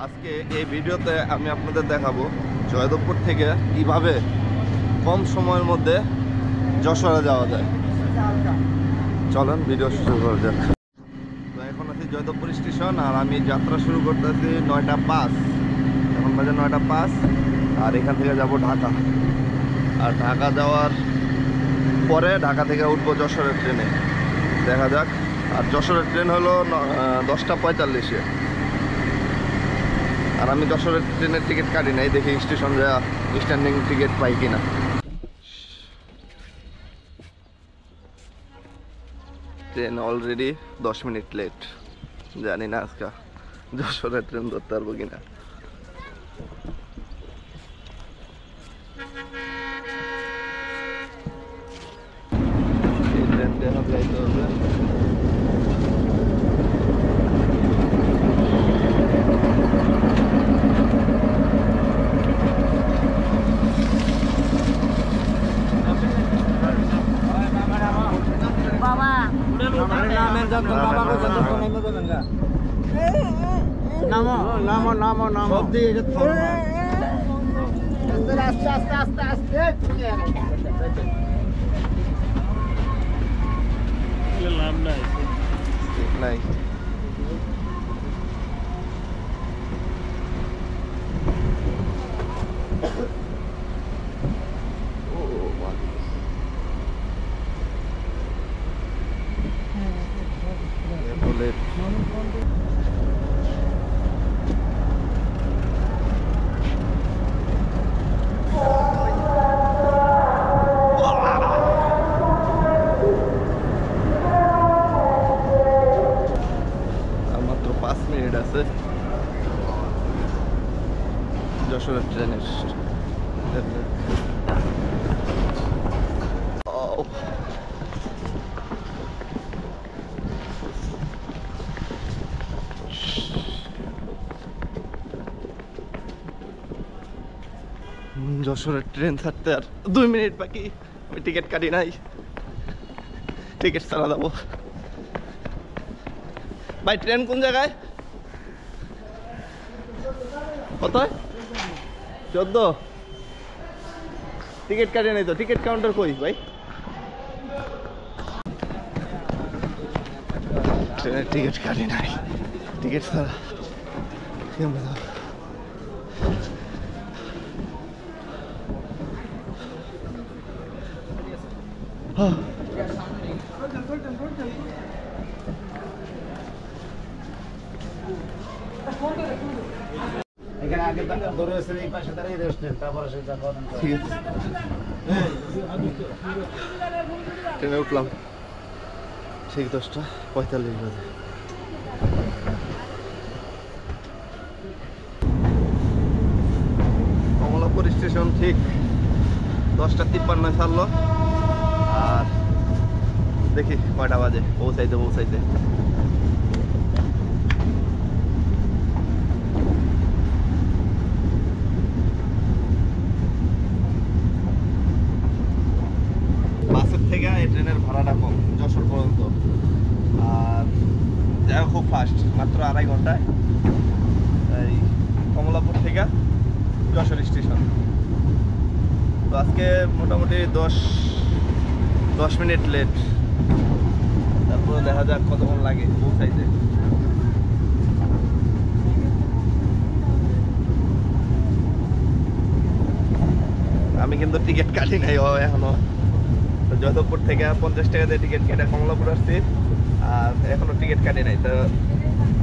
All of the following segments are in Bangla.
আজকে এই ভিডিওতে আমি আপনাদের দেখাবো জয়দেবপুর থেকে কিভাবে কম সময়ের মধ্যে যশোরে যাওয়া যায়। চলেন ভিডিও শুরু করা যাক। তো এখন আছি জয়দেবপুর স্টেশন আর আমি যাত্রা শুরু করতেছি 9:05। এখন বাজে 9:05 আর এখান থেকে যাব ঢাকা। আর ঢাকা যাওয়ার পরে ঢাকা থেকে উঠবো যশোরের ট্রেনে। দেখা যাক। আর যশোরের ট্রেন হলো 10:45-এ। আর আমি যশোরের ট্রেনের টিকিট কাটি নাই, দেখি স্টেশন যা স্ট্যান্ডিং টিকিট পাই কিনা। Train already 10 minute late. জানি না আজকে যশোরের ট্রেন ধরতে পারবো কিনা। এই ট্রেনটা এখন যাইতে হবে। নাই মাত্র 5 মিনিট আছে যশোরের ট্রেনের। যশোরের ট্রেন ছাড়তে আর 2 মিনিট বাকি। আমি টিকিট কাটি নাই, টিকিট ছাড়া যাবো। ভাই ট্রেন কোন জায়গায়? কত? 14। টিকিট কাটি নাই তো, টিকিট কাউন্টার কই ভাই? ট্রেনের টিকিট কাটি নাই, টিকিট ছাড়া কেমন যাবো? এখানে আগে ধরে এসে এই পাশে দাঁড়িয়ে রেস্টুরেন্ট, তারপরে সে যা করেন। ঠিক আছে, ট্রেনে উঠলাম ঠিক 10:45 বাজে। কমলাপুর স্টেশন ঠিক 10:53 ছাড়লো। আর দেখি কয়টা বাজে পৌঁছাইতে। বাসের থেকে এই ট্রেনের ভাড়াটা কম যশোর পর্যন্ত। আর যাই খুব ফাস্ট, মাত্র 2.5 ঘন্টায় এই কমলাপুর থেকে যশোর স্টেশন। তো আজকে মোটামুটি 10 মিনিট লেট। তারপরে দেখা যাক কতক্ষণ লাগে পৌঁছাইতে। আমি কিন্তু টিকিট কাটি নাই এখনো। জয়দেবপুর থেকে 50 টাকা দিয়ে টিকিট কেটে কমলাপুর আসছি আর এখনো টিকিট কাটি নাই। তো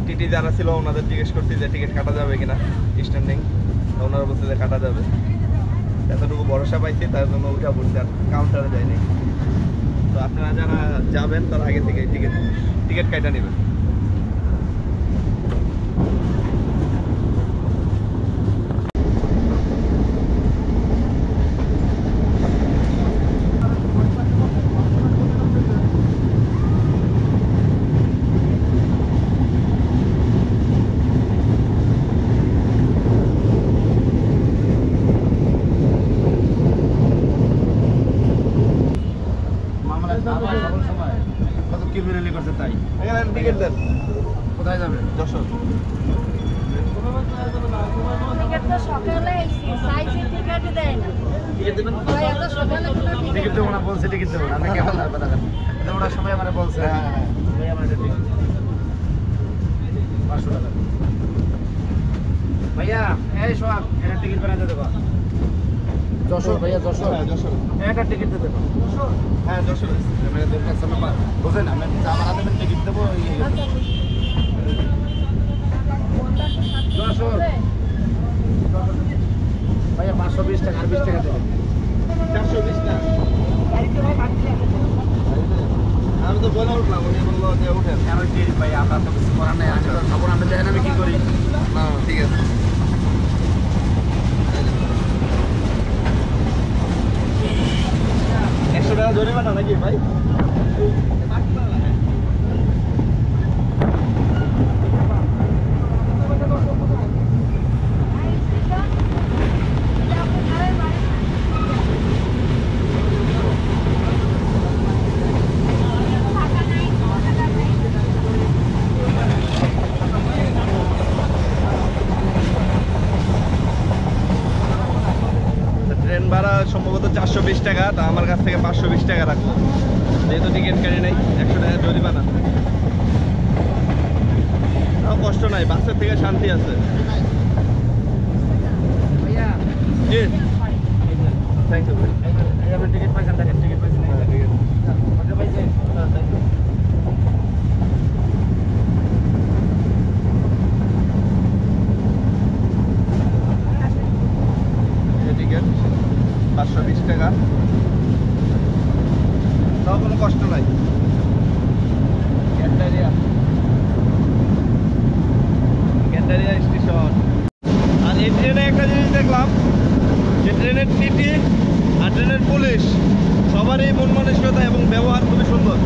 টিটি যারা ছিল ওনাদের জিজ্ঞেস করছি যে টিকিট কাটা যাবে কিনা স্ট্যান্ডিং। ওনারা বলছে যে কাটা যাবে। এতটুকু ভরসা পাইছি, তার জন্য উঠা পড়ছি, আর কাউন্টারে যায়নি। তো আপনারা যারা যাবেন তারা আগে থেকে টিকিট কাটা নেবেন। কত কি বিরলি করছে তাই। এখানে টিকিট দেন। দেয় না। টিকিট দেবেন? ভাই এত সকালে কোনো টিকিট দেবো না বলছে, টিকিট দেবো না। আপনি কেমন লাগবে দেখেন। ওরা সবাই আমার বলছে ভাই আমার একটা টিকিট 500 টাকা। ভাইয়া এই সোহাগ একটা টিকিট বানাতে দেবো। যশোর ভাইয়া, যশোর। যশোর। একটা টিকিট দিতে দেবো। হ্যাঁ যশোর। বুঝলেন আমি যা বানাতে দেবেন টিকিট দেবো। যশোর ভাইয়া 520 টাকা আর 20 টাকা দেবেন। 420 না। গাড়িতে ভাই বাড়তি লাগে। আমি তো বলে উঠলাম, উনি বললো যে উঠেন। আমি টিকিট ভাই, আমরা তো কিছু করার নেই। আমি তো খাবো না, আপনি দেখেন আমি কি করি। না ঠিক আছে। 100 টাকা জরিমানা নাকি ভাই? ট্রেন ভাড়া সম্ভবত 420 টাকা, তা আমার কাছ থেকে 520 টাকা রাখবো, যেহেতু টিকিট কাটি নাই। 100 টাকা জরিমানা। তাও কষ্ট নাই, বাসের থেকে শান্তি আছে। ভাইয়া জি থ্যাংক ইউ ভাই। এই আপনি টিকিট পাইছেন, দেখেন টিকিট পাইছেন। ওকে পাইছেন? Thank you. টিকিট 520 টাকা, তাও কোনো কষ্ট নাই। ক্যান্টারিয়া স্টেশন। আর এই ট্রেনে একটা জিনিস দেখলাম, যে ট্রেনের টিটি আর ট্রেনের পুলিশ সবারই মন মানসিকতা এবং ব্যবহার খুবই সুন্দর,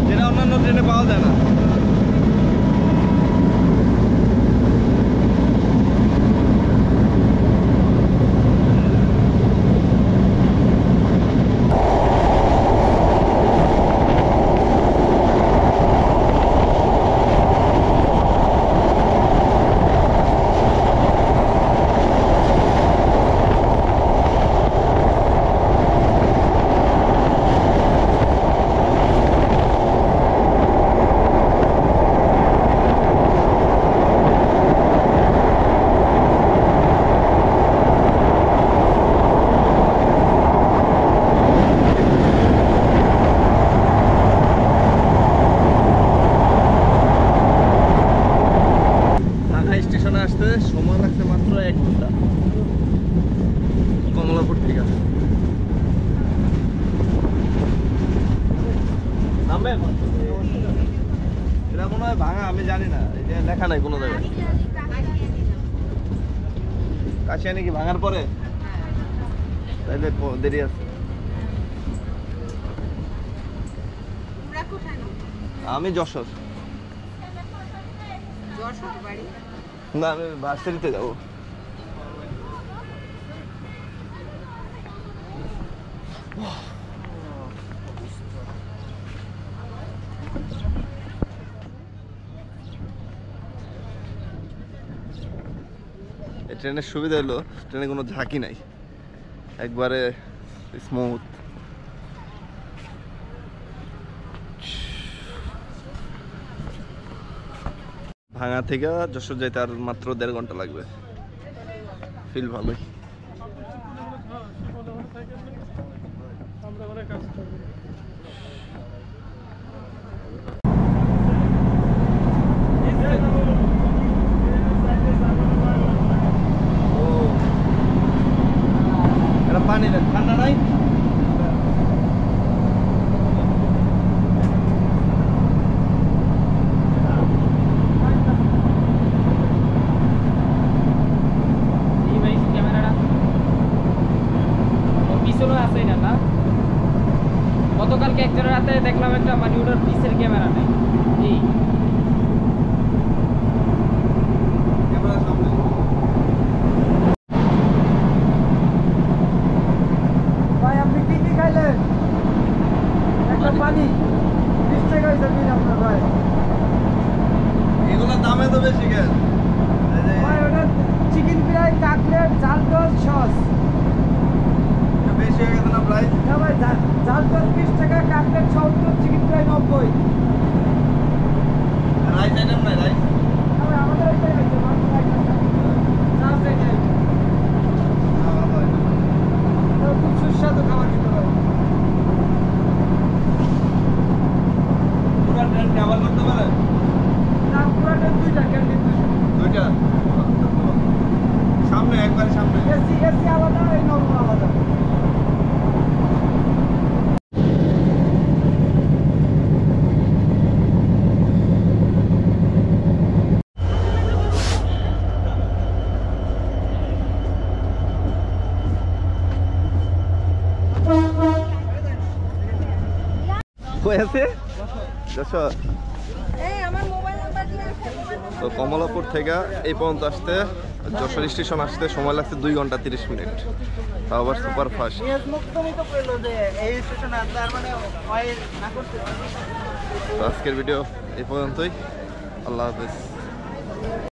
যেটা অন্যান্য ট্রেনে পাওয়া যায় না। স্টেশনে আসতে সময় লাগছে মাত্র 1 ঘন্টা, কমলাপুর থেকে। নামবেন? এটা মনে হয় ভাঙা, আমি জানি না, এটা লেখা নাই কোনো জায়গায়। কাশিয়ানি কি ভাঙার পরে? তাইলে দেরি আছে। তোমরা কোথায় নাও? আমি যশোর। যশোর বাড়ি? না আমি ভার্সিটিতে যাবো। এই ট্রেনের সুবিধা হলো ট্রেনে কোনো ঝাঁকি নাই, একবারে স্মুথ। ভাঙা থেকে যশোর যাইতে আর মাত্র 1.5 ঘন্টা লাগবে। ফিল ভালোই। এটা পানি নেন, ঠান্ডা নাই। গতকালকে একজনের রাতে দেখলাম একটা মানে ওটার পিসের ক্যামেরা নেই। এই ক্যামেরা সামনে। ভাই আপনি কি কি খাইলেন? একটা পানি 20 টাকা হয়েছে বিল আপনার ভাই। এগুলোর দামে তো বেশি কেন? ভাই ওটা চিকেন ফ্রাই, কাটলেট, ঝাল টস, সস। বেশি হয়ে গেছে না প্রাইস? না ভাই, ঝাল তো 20 টাকা, cutlet 70, chicken fry 90। Rice item নাই রাইস? তবে আমাদের এটাই আছে, মাত্র 1 টাকা। চাপ রেখে। তো খুব সুস্বাদু খাবার খেতে পারে। পুরো ট্রেন কভার করতে পারে? না, পুরাটা 2টা, ক্যান্টিন 2টা। 2টা? সামনে একবারে সামনে। এসি আলাদা, এই নরমাল আলাদা। কই আছে? যশোর। এই আমার মোবাইল নাম্বার দিয়ে আছে, মোবাইল নাম্বার। তো কমলাপুর থেকে এই পর্যন্ত আসতে, যশোর স্টেশন আসতে সময় লাগছে 2 ঘন্টা 30 মিনিট। তাও আবার সুপার ফাস্ট। নিয়াজ মুক্তমিত কইলো যে এই স্টেশনে আসতে, আর মানে হয় না করতে। তো আজকের ভিডিও এই পর্যন্তই। আল্লাহ হাফেজ।